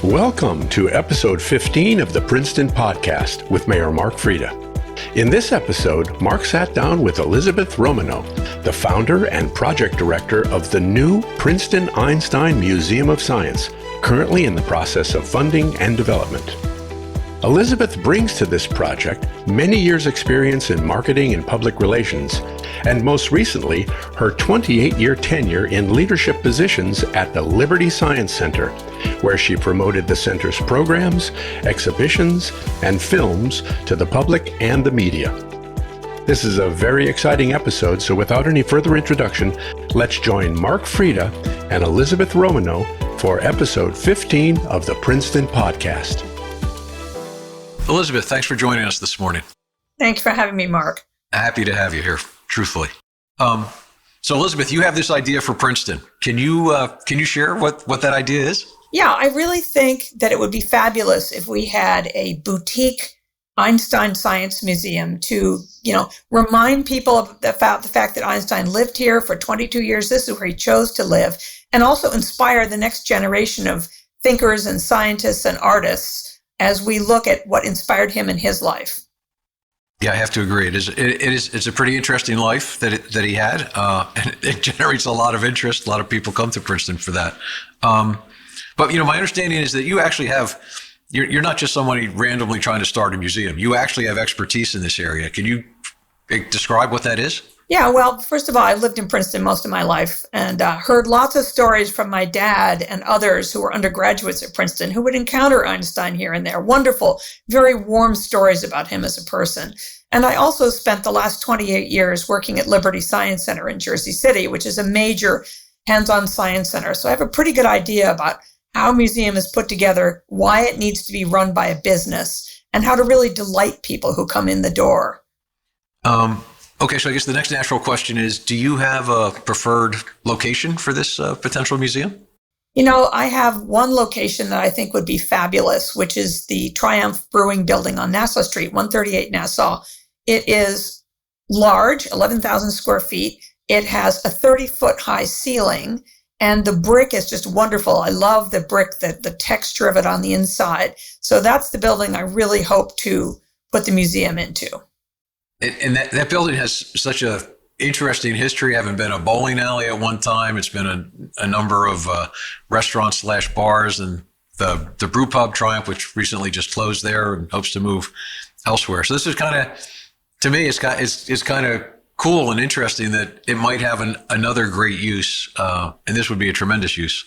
Welcome to episode 15 of the Princeton Podcast with Mayor Mark Freda. In this episode, Mark sat down with Elizabeth Romanaux, the founder and project director of the new Princeton Einstein Museum of Science, currently in the process of funding and development. Elizabeth brings to this project many years' experience in marketing and public relations, and most recently, her 28-year tenure in leadership positions at the Liberty Science Center, where she promoted the center's programs, exhibitions, and films to the public and the media. This is a very exciting episode, so without any further introduction, let's join Mark Freda and Elizabeth Romanaux for episode 15 of the Princeton Podcast. Elizabeth, thanks for joining us this morning. Thanks for having me, Mark. Happy to have you here, truthfully. So Elizabeth, you have this idea for Princeton. Can you share what that idea is? Yeah, I really think that it would be fabulous if we had a boutique Einstein Science Museum to, remind people about the fact that Einstein lived here for 22 years. This is where he chose to live, and also inspire the next generation of thinkers and scientists and artists as we look at what inspired him in his life. Yeah, I have to agree. It's a pretty interesting life that he had, and it generates a lot of interest. A lot of people come to Princeton for that. But my understanding is that you actually you're not just somebody randomly trying to start a museum. You actually have expertise in this area. Can you describe what that is? Yeah, well, first of all, I lived in Princeton most of my life and heard lots of stories from my dad and others who were undergraduates at Princeton who would encounter Einstein here and there. Wonderful, very warm stories about him as a person. And I also spent the last 28 years working at Liberty Science Center in Jersey City, which is a major hands-on science center. So I have a pretty good idea about how a museum is put together, why it needs to be run by a business, and how to really delight people who come in the door. Okay, so I guess the next natural question is, do you have a preferred location for this potential museum? I have one location that I think would be fabulous, which is the Triumph Brewing Building on Nassau Street, 138 Nassau. It is large, 11,000 square feet. It has a 30-foot high ceiling, and the brick is just wonderful. I love the brick, the texture of it on the inside. So that's the building I really hope to put the museum into. And that building has such a interesting history, having been a bowling alley at one time. It's been a number of restaurants/bars, and the brew pub Triumph, which recently just closed there and hopes to move elsewhere. So this is kind of, to me, it's kind of cool and interesting that it might have another great use, and this would be a tremendous use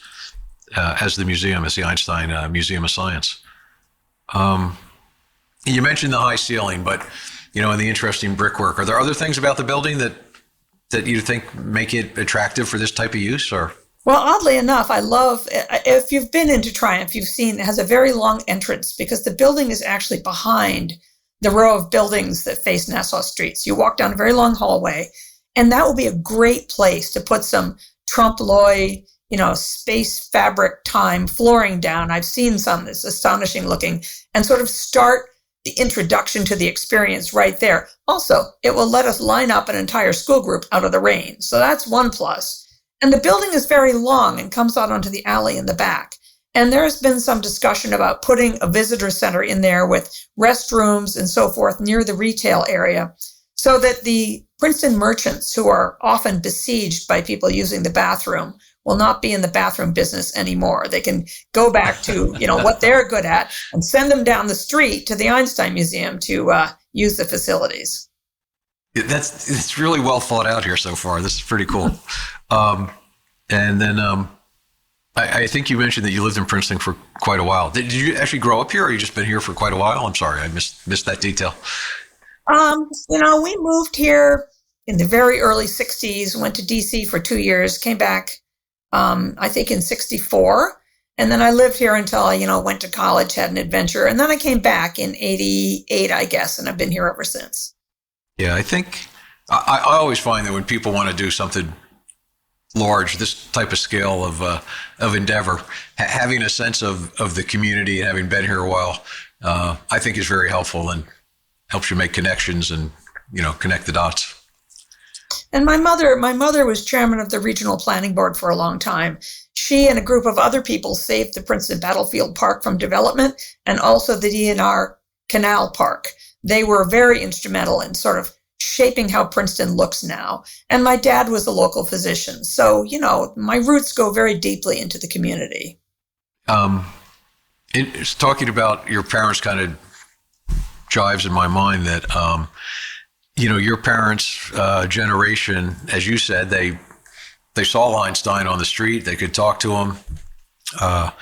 as the museum, as the Einstein Museum of Science. You mentioned the high ceiling, but and the interesting brickwork. Are there other things about the building that you think make it attractive for this type of use? Or? Well, oddly enough, I love, if you've been into Triumph, you've seen it has a very long entrance because the building is actually behind the row of buildings that face Nassau Street. So you walk down a very long hallway, and that will be a great place to put some trompe l'oeil, space fabric time flooring down. I've seen some that's astonishing looking, and sort of start the introduction to the experience right there. Also, it will let us line up an entire school group out of the rain. So that's one plus. And the building is very long and comes out onto the alley in the back. And there's been some discussion about putting a visitor center in there with restrooms and so forth near the retail area so that the Princeton merchants, who are often besieged by people using the bathroom, will not be in the bathroom business anymore. They can go back to, what they're good at and send them down the street to the Einstein Museum to use the facilities. It's really well thought out here so far. This is pretty cool. And then I think you mentioned that you lived in Princeton for quite a while. Did you actually grow up here, or you just been here for quite a while? I'm sorry, I missed that detail. We moved here in the very early 60s, went to DC for 2 years, came back I think in 64. And then I lived here until I, went to college, had an adventure. And then I came back in 88, I guess, and I've been here ever since. Yeah, I think I always find that when people want to do something large, this type of scale of endeavor, having a sense of the community and having been here a while, I think is very helpful and helps you make connections and, connect the dots. And my mother was chairman of the regional planning board for a long time. she and a group of other people saved the Princeton Battlefield Park from development and also the DNR Canal Park. They were very instrumental in sort of shaping how Princeton looks now. And my dad was a local physician. So, my roots go very deeply into the community. It's talking about your parents kind of jives in my mind that, your parents' generation, as you said, they saw Einstein on the street, they could talk to him. But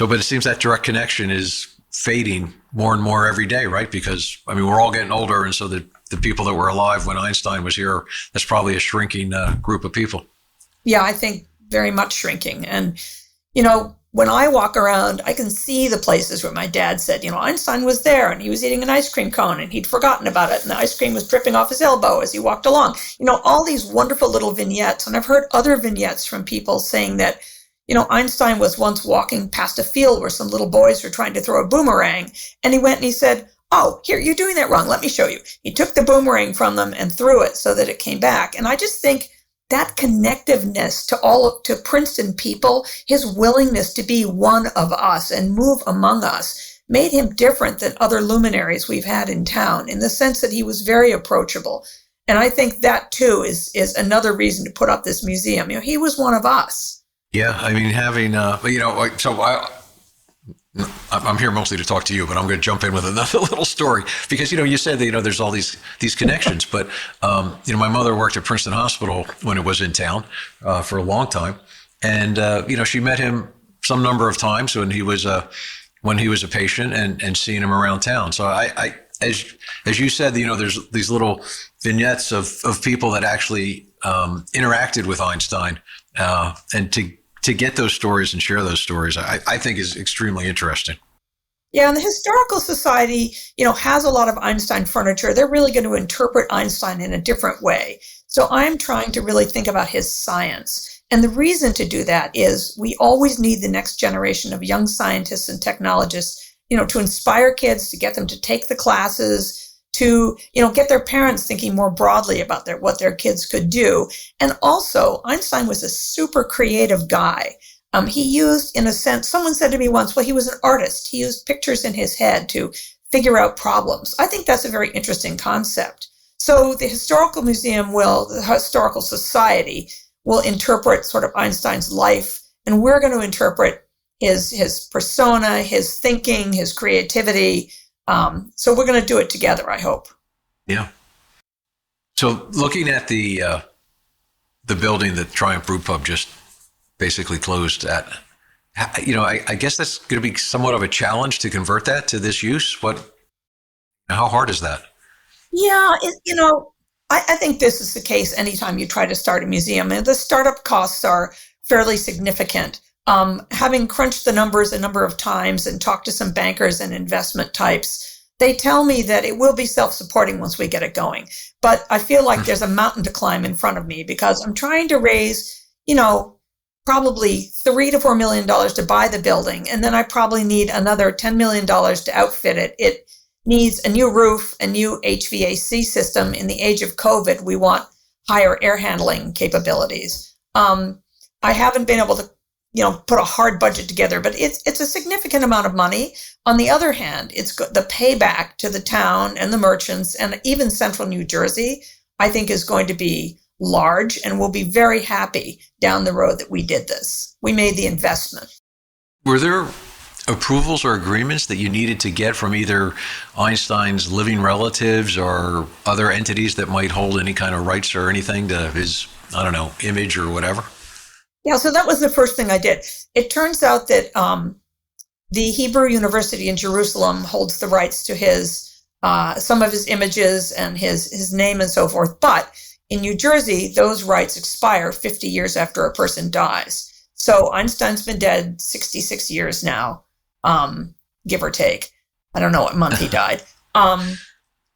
it seems that direct connection is fading more and more every day, right? Because, we're all getting older. And so the people that were alive when Einstein was here, that's probably a shrinking group of people. Yeah, I think very much shrinking. And, when I walk around, I can see the places where my dad said, Einstein was there and he was eating an ice cream cone and he'd forgotten about it. And the ice cream was dripping off his elbow as he walked along. All these wonderful little vignettes. And I've heard other vignettes from people saying that, Einstein was once walking past a field where some little boys were trying to throw a boomerang. And he went and he said, "Oh, here, you're doing that wrong. Let me show you." He took the boomerang from them and threw it so that it came back. And I just think that connectiveness to Princeton people, his willingness to be one of us and move among us, made him different than other luminaries we've had in town in the sense that he was very approachable. And I think that too is another reason to put up this museum. He was one of us. Yeah, having I'm here mostly to talk to you, but I'm going to jump in with another little story because, you said that, there's all these connections, but, my mother worked at Princeton Hospital when it was in town for a long time. And, she met him some number of times when he was a patient and seeing him around town. So I as you said, there's these little vignettes of people that actually interacted with Einstein and to get those stories and share those stories, I think is extremely interesting. Yeah, and the Historical Society, has a lot of Einstein furniture. They're really going to interpret Einstein in a different way. So I'm trying to really think about his science. And the reason to do that is we always need the next generation of young scientists and technologists, to inspire kids, to get them to take the classes, to, get their parents thinking more broadly about what their kids could do. And also, Einstein was a super creative guy. He used, in a sense, someone said to me once, well, he was an artist. He used pictures in his head to figure out problems. I think that's a very interesting concept. So the Historical Society will interpret sort of Einstein's life, and we're going to interpret his persona, his thinking, his creativity. So we're going to do it together, I hope. Yeah. So looking at the building that Triumph Brew Pub just basically closed at, I guess that's going to be somewhat of a challenge to convert that to this use. How hard is that? Yeah, I think this is the case anytime you try to start a museum. And the startup costs are fairly significant. Having crunched the numbers a number of times and talked to some bankers and investment types, they tell me that it will be self-supporting once we get it going. But I feel like there's a mountain to climb in front of me because I'm trying to raise, probably $3 to $4 million to buy the building. And then I probably need another $10 million to outfit it. It needs a new roof, a new HVAC system. In the age of COVID, we want higher air handling capabilities. I haven't been able to put a hard budget together, but it's a significant amount of money. On the other hand, it's the payback to the town and the merchants and even central New Jersey, I think is going to be large, and we'll be very happy down the road that we did this. We made the investment. Were there approvals or agreements that you needed to get from either Einstein's living relatives or other entities that might hold any kind of rights or anything to his, image or whatever? Yeah, so that was the first thing I did. It turns out that the Hebrew University in Jerusalem holds the rights to his some of his images and his name and so forth. But in New Jersey, those rights expire 50 years after a person dies. So Einstein's been dead 66 years now, give or take. I don't know what month he died.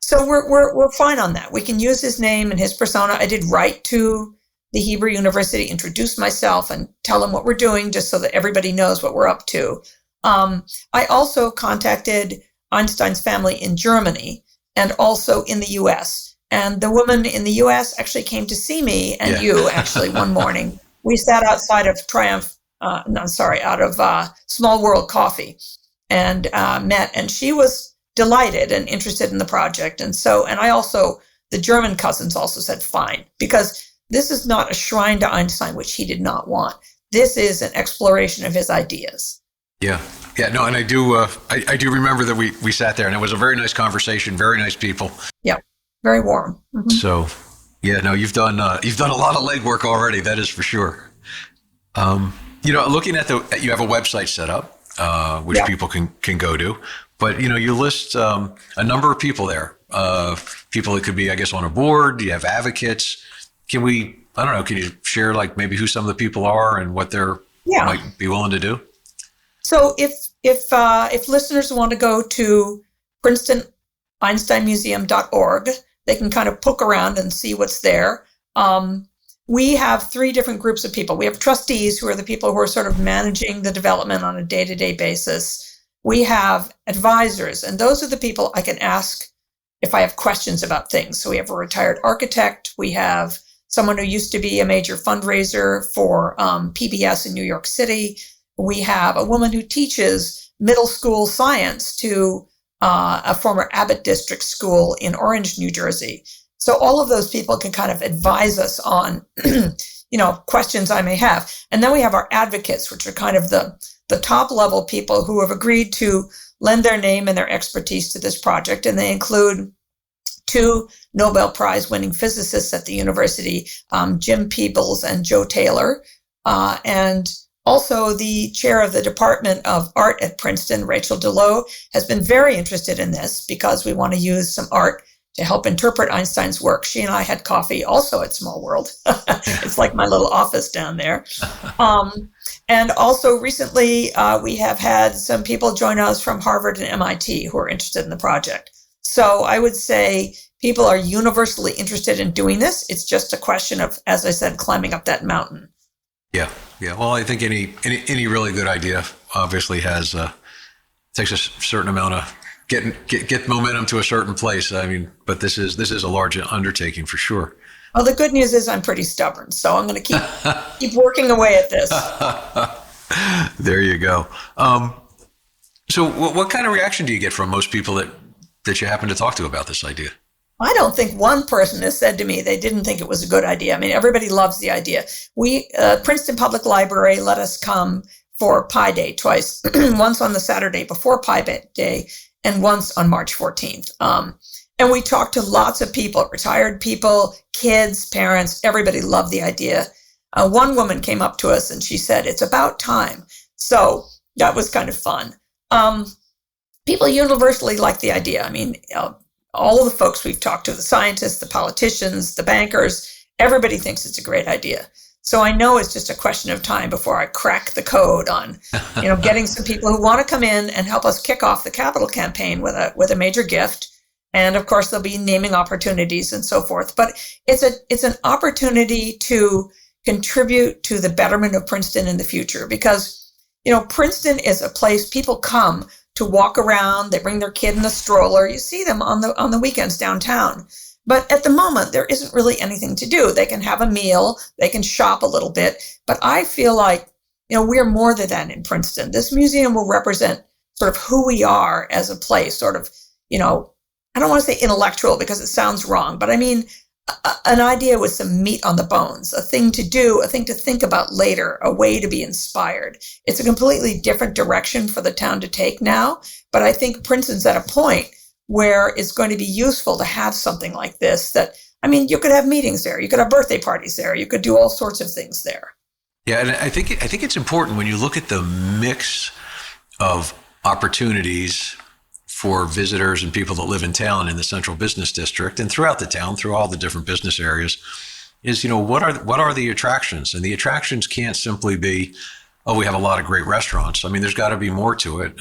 So we're fine on that. We can use his name and his persona. I did write to the Hebrew University, introduce myself and tell them what we're doing just so that everybody knows what we're up to. I also contacted Einstein's family in Germany and also in the U.S. And the woman in the U.S. actually came to see me and you actually one morning. We sat outside of Triumph out of Small World Coffee, and met, and she was delighted and interested in the project. And I also, the German cousins also said, fine, because this is not a shrine to Einstein, which he did not want. This is an exploration of his ideas. Yeah. No, and I do remember that we sat there, and it was a very nice conversation, very nice people. Yeah, very warm. Mm-hmm. So, yeah, no, you've done a lot of legwork already. That is for sure. Looking at you have a website set up, which people can go to, but you list a number of people there. People that could be, I guess, on a board. You have advocates. Can you share like maybe who some of the people are and what they're might be willing to do? So if listeners want to go to PrincetonEinsteinMuseum.org, they can kind of poke around and see what's there. We have 3 different groups of people. We have trustees, who are the people who are sort of managing the development on a day-to-day basis. We have advisors, and those are the people I can ask if I have questions about things. So we have a retired architect. We have someone who used to be a major fundraiser for PBS in New York City. We have a woman who teaches middle school science to a former Abbott District school in Orange, New Jersey. So all of those people can kind of advise us on, questions I may have. And then we have our advocates, which are kind of the top level people who have agreed to lend their name and their expertise to this project. And they include 2 Nobel Prize winning physicists at the university, Jim Peebles and Joe Taylor, and also the chair of the Department of Art at Princeton, Rachel Delow, has been very interested in this because we want to use some art to help interpret Einstein's work. She and I had coffee also at Small World. It's like my little office down there. And also recently, we have had some people join us from Harvard and MIT who are interested in the project. So I would say people are universally interested in doing this. It's just a question of, as I said, climbing up that mountain. Yeah. Well, I think any really good idea obviously takes a certain amount of get momentum to a certain place. I mean, but this is a large undertaking for sure. Well, the good news is I'm pretty stubborn, so I'm going to keep working away at this. There you go. So what kind of reaction do you get from most people that you happen to talk to about this idea? I don't think one person has said to me they didn't think it was a good idea. I mean, everybody loves the idea. We, Princeton Public Library, let us come for Pi Day twice, once on the Saturday before Pi Day and once on March 14th. And we talked to lots of people, retired people, kids, parents, everybody loved the idea. One woman came up to us and she said, it's about time. So that was kind of fun. People universally like the idea. I mean, all of the folks we've talked to, the scientists, the politicians, the bankers, everybody thinks it's a great idea. So I know it's just a question of time before I crack the code on, getting some people who want to come in and help us kick off the capital campaign with a major gift. And of course, there'll be naming opportunities and so forth. But it's an opportunity to contribute to the betterment of Princeton in the future because, Princeton is a place people come to walk around. They bring their kid in a stroller. You see them on the weekends downtown. But at the moment, there isn't really anything to do. They can have a meal. They can shop a little bit. But I feel like, we're more than that in Princeton. This museum will represent sort of who we are as a place, sort of, I don't want to say intellectual because it sounds wrong, but I mean, an idea with some meat on the bones, a thing to do, a thing to think about later, a way to be inspired. It's a completely different direction for the town to take now. But I think Princeton's at a point where it's going to be useful to have something like this you could have meetings there. You could have birthday parties there. You could do all sorts of things there. Yeah. And I think it's important when you look at the mix of opportunities for visitors and people that live in town in the central business district and throughout the town, through all the different business areas, is, what are the attractions? And the attractions can't simply be, we have a lot of great restaurants. I mean, there's got to be more to it.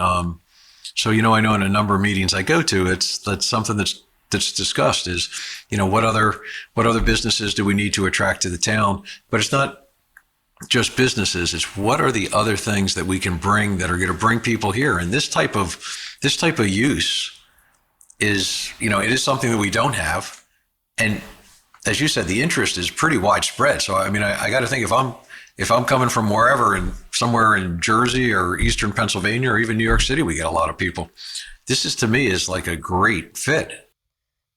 So, I know in a number of meetings I go to, that's something that's discussed is, what other businesses do we need to attract to the town? But it's not just businesses. It's what are the other things that we can bring that are going to bring people here? And this type of use is, it is something that we don't have. And as you said, the interest is pretty widespread. So, I mean, I got to think if I'm coming from wherever and somewhere in Jersey or Eastern Pennsylvania or even New York City, we get a lot of people. This is, to me, is like a great fit.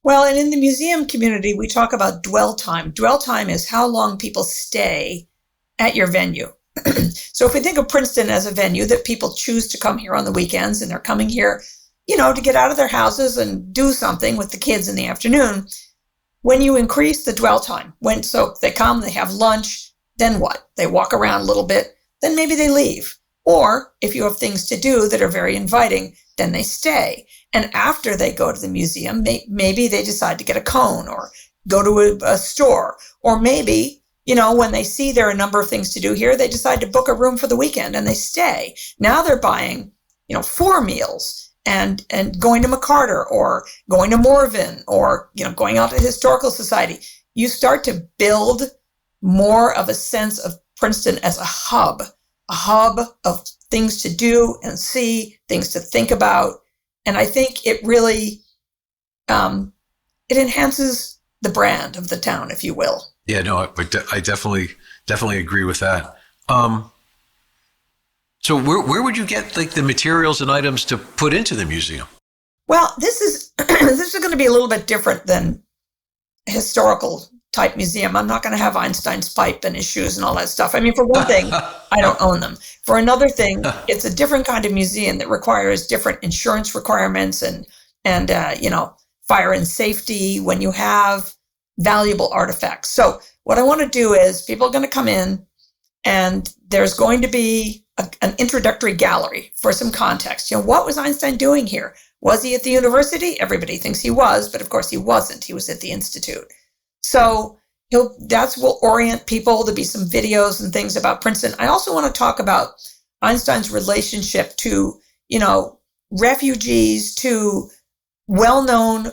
Well, and in the museum community, we talk about dwell time. Dwell time is how long people stay at your venue. So if we think of Princeton as a venue that people choose to come here on the weekends, and they're coming here, to get out of their houses and do something with the kids in the afternoon, when you increase the dwell time, so they come, they have lunch, then what? They walk around a little bit, then maybe they leave. Or if you have things to do that are very inviting, then they stay. And after they go to the museum, maybe they decide to get a cone or go to a store. Or maybe, when they see there are a number of things to do here, they decide to book a room for the weekend and they stay. Now they're buying, 4 meals and going to McCarter or going to Morven or, going out to Historical Society. You start to build more of a sense of Princeton as a hub of things to do and see, things to think about. And I think it really, it enhances the brand of the town, if you will. Yeah, no, I definitely agree with that. So where would you get like the materials and items to put into the museum? Well, this is going to be a little bit different than a historical type museum. I'm not going to have Einstein's pipe and his shoes and all that stuff. I mean, for one thing, I don't own them. For another thing, it's a different kind of museum that requires different insurance requirements and fire and safety when you have valuable artifacts. So what I want to do is people are going to come in and there's going to be an introductory gallery for some context. What was Einstein doing here? Was he at the university? Everybody thinks he was, but of course he wasn't. He was at the Institute. So will orient people. There'll be some videos and things about Princeton. I also want to talk about Einstein's relationship to, refugees, to well-known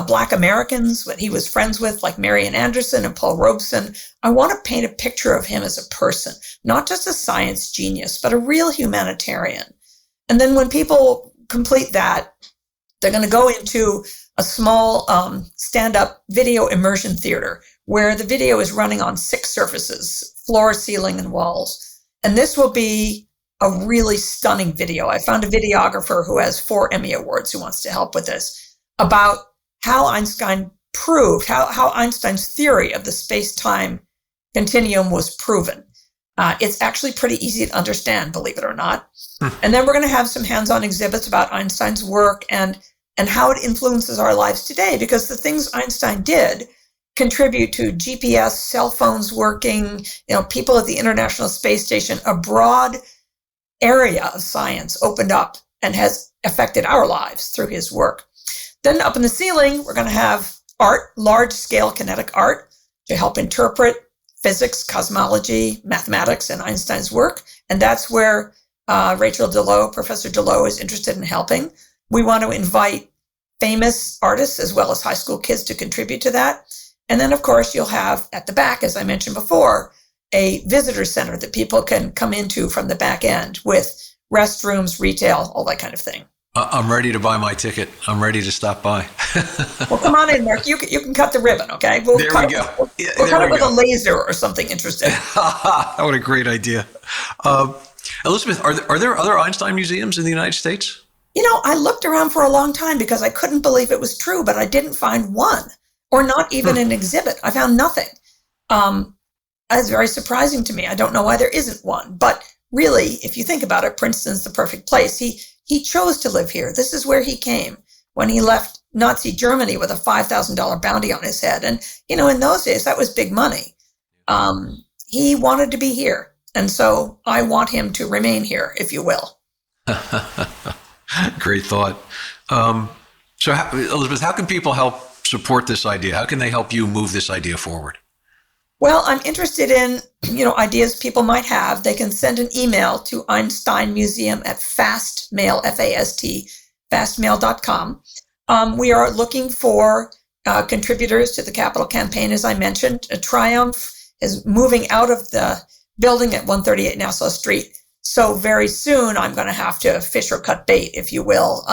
Black Americans, what he was friends with, like Marian Anderson and Paul Robeson. I want to paint a picture of him as a person, not just a science genius, but a real humanitarian. And then when people complete that, they're going to go into a small stand-up video immersion theater where the video is running on 6 surfaces, floor, ceiling, and walls. And this will be a really stunning video. I found a videographer who has 4 Emmy Awards who wants to help with this, about how Einstein proved, how Einstein's theory of the space-time continuum was proven. It's actually pretty easy to understand, believe it or not. And then we're going to have some hands-on exhibits about Einstein's work and how it influences our lives today, because the things Einstein did contribute to GPS, cell phones working, people at the International Space Station. A broad area of science opened up and has affected our lives through his work. Then up in the ceiling, we're going to have art, large-scale kinetic art, to help interpret physics, cosmology, mathematics, and Einstein's work. And that's where Rachel Delow, Professor Delow, is interested in helping. We want to invite famous artists as well as high school kids to contribute to that. And then, of course, you'll have at the back, as I mentioned before, a visitor center that people can come into from the back end with restrooms, retail, all that kind of thing. I'm ready to buy my ticket. I'm ready to stop by. Well, come on in, Mark. You can cut the ribbon, okay? There we go. We'll cut it with a laser or something interesting. What a great idea. Elizabeth, are there other Einstein museums in the United States? I looked around for a long time because I couldn't believe it was true, but I didn't find one, or not even an exhibit. I found nothing. That's very surprising to me. I don't know why there isn't one, but really, if you think about it, Princeton's the perfect place. He chose to live here. This is where he came when he left Nazi Germany with a $5,000 bounty on his head. And, in those days, that was big money. He wanted to be here. And so I want him to remain here, if you will. Great thought. So, Elizabeth, how can people help support this idea? How can they help you move this idea forward? Well, I'm interested in, ideas people might have. They can send an email to Einstein Museum at fastmail, F-A-S-T, fastmail.com. We are looking for contributors to the capital campaign, as I mentioned. A Triumph is moving out of the building at 138 Nassau Street. So very soon I'm going to have to fish or cut bait, if you will,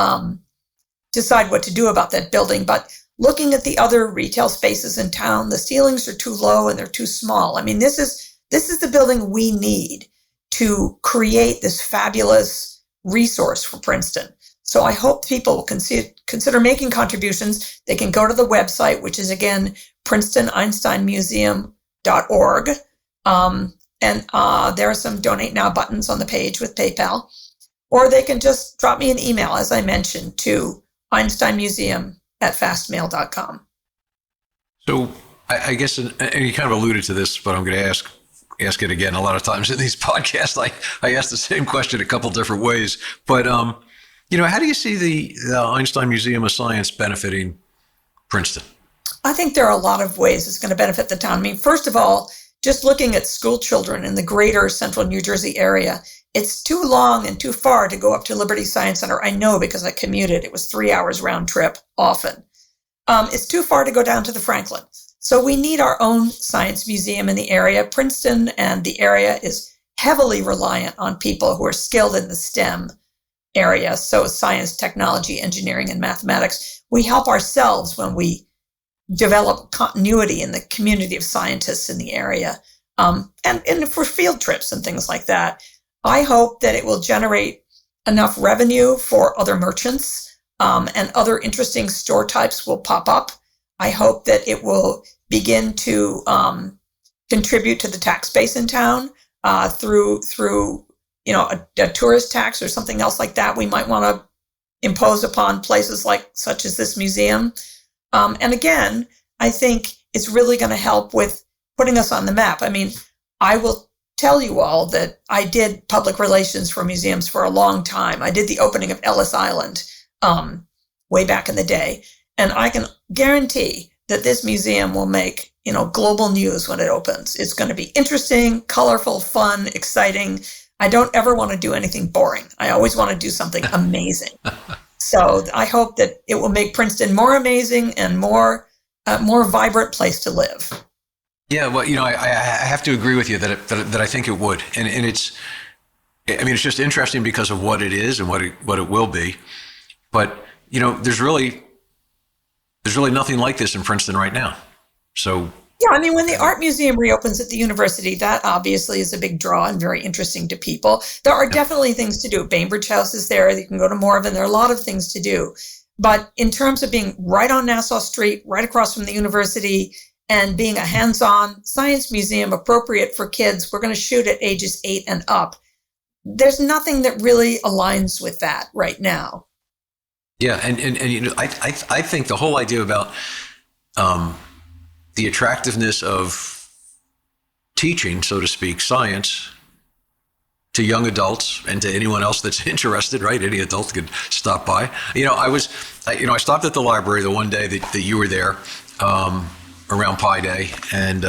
decide what to do about that building. But looking at the other retail spaces in town, the ceilings are too low and they're too small. I mean, this is the building we need to create this fabulous resource for Princeton. So I hope people will consider making contributions. They can go to the website, which is, again, PrincetonEinsteinMuseum.org. And there are some Donate Now buttons on the page with PayPal. Or they can just drop me an email, as I mentioned, to EinsteinMuseum@fastmail.com. So I guess, and you kind of alluded to this, but I'm going to ask it again. A lot of times in these podcasts, I ask the same question a couple different ways. But, how do you see the Einstein Museum of Science benefiting Princeton? I think there are a lot of ways it's going to benefit the town. I mean, first of all, just looking at school children in the greater central New Jersey area, it's too long and too far to go up to Liberty Science Center. I know because I commuted. It was 3 hours round trip often. It's too far to go down to the Franklin. So we need our own science museum in the area. Princeton and the area is heavily reliant on people who are skilled in the STEM area. So science, technology, engineering, and mathematics. We help ourselves when we develop continuity in the community of scientists in the area. And for field trips and things like that. I hope that it will generate enough revenue for other merchants, and other interesting store types will pop up. I hope that it will begin to contribute to the tax base in town through a tourist tax or something else like that. We might want to impose upon places such as this museum. And again, I think it's really going to help with putting us on the map. I mean, I will tell you all that I did public relations for museums for a long time. I did the opening of Ellis Island way back in the day. And I can guarantee that this museum will make, global news when it opens. It's going to be interesting, colorful, fun, exciting. I don't ever want to do anything boring. I always want to do something amazing. So I hope that it will make Princeton more amazing and more vibrant place to live. Yeah, well, I have to agree with you that I think it would, and it's just interesting because of what it is and what it will be. But there's really nothing like this in Princeton right now. So yeah, when the art museum reopens at the university, that obviously is a big draw and very interesting to people. There are definitely things to do. Bainbridge House is there. You can go to Morven. There are a lot of things to do. But in terms of being right on Nassau Street, right across from the university, and being a hands-on science museum appropriate for kids, we're going to shoot at ages 8 and up. There's nothing that really aligns with that right now. Yeah, and I think the whole idea about the attractiveness of teaching, so to speak, science to young adults and to anyone else that's interested, right? Any adult could stop by. I stopped at the library the one day that you were there. Around Pi Day, and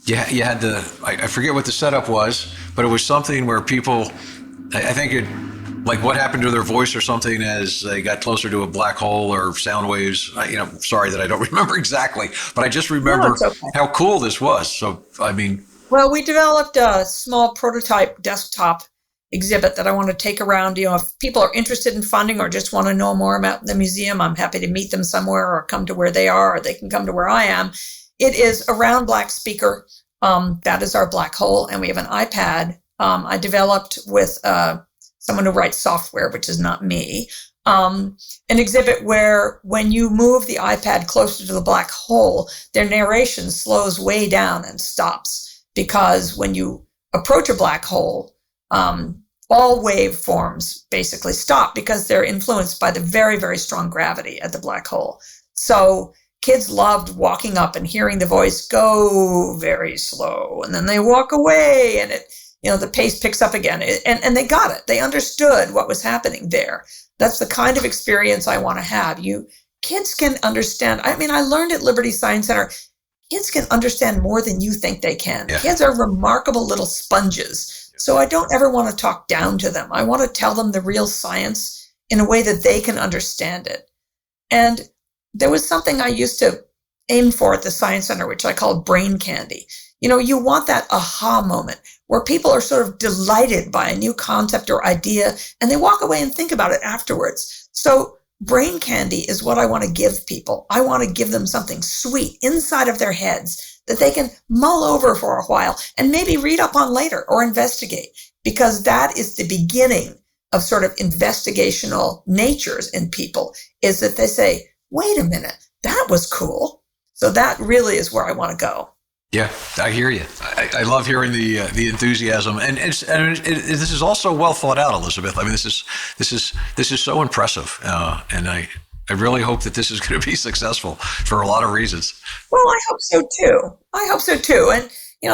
you had I forget what the setup was, but it was something where people, I think it, like what happened to their voice or something as they got closer to a black hole or sound waves. Sorry that I don't remember exactly, but I just remember how cool this was. So, well, we developed a small prototype desktop exhibit that I want to take around. If people are interested in funding or just want to know more about the museum, I'm happy to meet them somewhere or come to where they are, or they can come to where I am. It is a round black speaker. That is our black hole. And we have an iPad I developed with someone who writes software, which is not me. An exhibit where when you move the iPad closer to the black hole, their narration slows way down and stops, because when you approach a black hole, all waveforms basically stop because they're influenced by the very, very strong gravity at the black hole. So kids loved walking up and hearing the voice go very slow, and then they walk away and the pace picks up again. And they got it. They understood what was happening there. That's the kind of experience I want to have. Kids can understand. I learned at Liberty Science Center, kids can understand more than you think they can. Yeah. Kids are remarkable little sponges. So I don't ever want to talk down to them. I want to tell them the real science in a way that they can understand it. And there was something I used to aim for at the Science Center, which I called brain candy. You want that aha moment where people are sort of delighted by a new concept or idea, and they walk away and think about it afterwards. So brain candy is what I want to give people. I want to give them something sweet inside of their heads that they can mull over for a while and maybe read up on later or investigate. because that is the beginning of sort of investigational natures in people, is that they say, wait a minute, that was cool. So that really is where I want to go. Yeah, I hear you. I love hearing the enthusiasm, and this is also well thought out, Elizabeth. I mean, this is so impressive, and I really hope that this is going to be successful for a lot of reasons. Well, I hope so too. And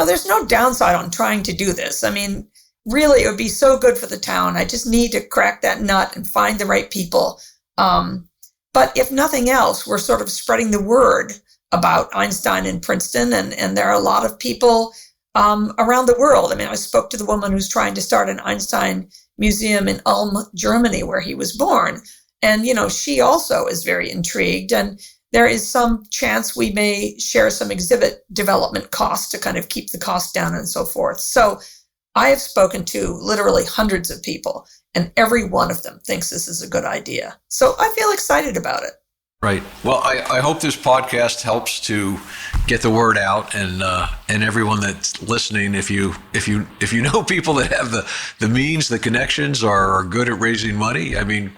there's no downside on trying to do this. I mean, really, it would be so good for the town. I just need to crack that nut and find the right people. But if nothing else, we're sort of spreading the word about Einstein in Princeton, and there are a lot of people around the world. I mean, I spoke to the woman who's trying to start an Einstein museum in Ulm, Germany, where he was born. And, she also is very intrigued. And there is some chance we may share some exhibit development costs to kind of keep the cost down and so forth. So I have spoken to literally hundreds of people, and every one of them thinks this is a good idea. So I feel excited about it. Right. Well, I hope this podcast helps to get the word out, and everyone that's listening, if you know people that have the means, the connections, are good at raising money, I mean,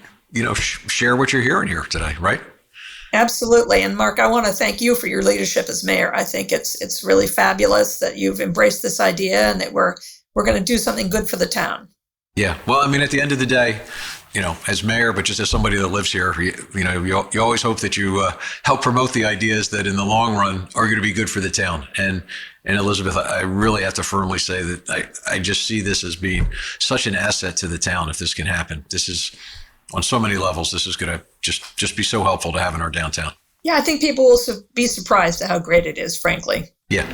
share what you're hearing here today, right? Absolutely. And Mark, I want to thank you for your leadership as mayor. I think it's really fabulous that you've embraced this idea and that we're going to do something good for the town. Yeah. Well, I mean, at the end of the day, as mayor, but just as somebody that lives here, you always hope that you help promote the ideas that in the long run are going to be good for the town. And Elizabeth, I really have to firmly say that I just see this as being such an asset to the town if this can happen. This is, on so many levels, this is going to just be so helpful to have in our downtown. Yeah, I think people will be surprised at how great it is, frankly. Yeah.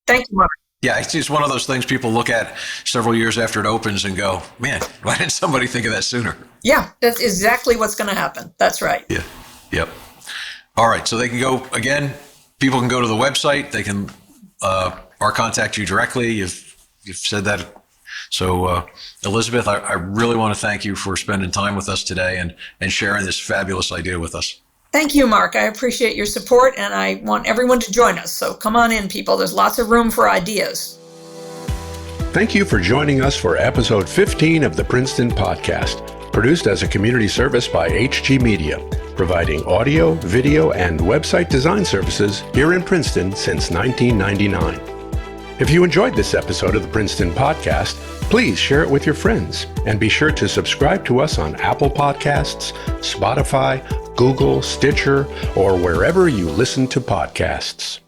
Thank you, Mark. Yeah, it's one of those things people look at several years after it opens and go, man, why didn't somebody think of that sooner? Yeah, that's exactly what's going to happen. That's right. Yeah. Yep. All right. So they can go, again, people can go to the website. They can or contact you directly. You've said that. So, Elizabeth, I really want to thank you for spending time with us today and sharing this fabulous idea with us. Thank you, Mark. I appreciate your support, and I want everyone to join us. So come on in, people. There's lots of room for ideas. Thank you for joining us for episode 15 of the Princeton Podcast, produced as a community service by HG Media, providing audio, video, and website design services here in Princeton since 1999. If you enjoyed this episode of the Princeton Podcast, please share it with your friends, and be sure to subscribe to us on Apple Podcasts, Spotify, Google, Stitcher, or wherever you listen to podcasts.